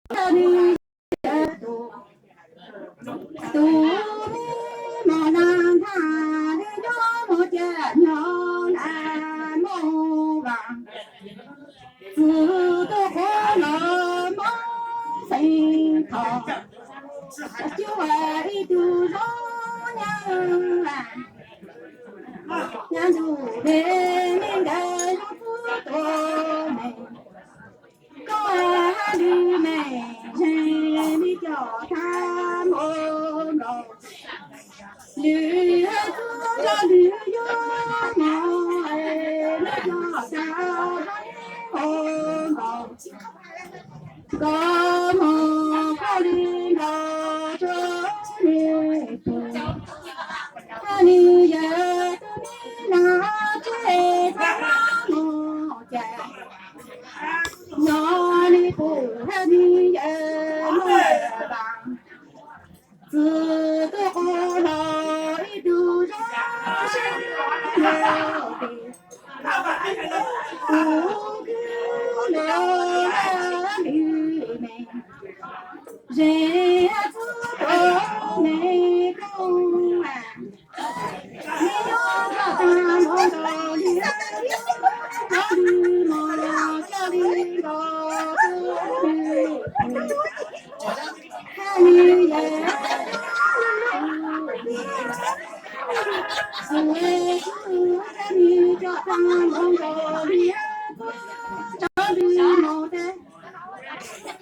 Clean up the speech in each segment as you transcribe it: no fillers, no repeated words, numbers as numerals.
你多多马浪他的鸟么的鸟来么王，自个活了么心头，就爱都让娘来。娘祖妹妹的日子多美，高儿女美人你叫她莫老，女孩子叫女哟毛儿，你叫她莫老，高门高里老着女子，她女也的你拿着她莫家。哪里不看你也莫忘，自个好老一都让心有的，不顾了女美，人子都没空啊，你要个大毛道理，道理毛家里老子女，看你也。是你叫他们道理，道理毛的，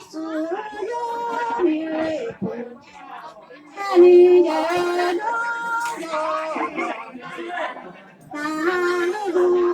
只有你看你也大路。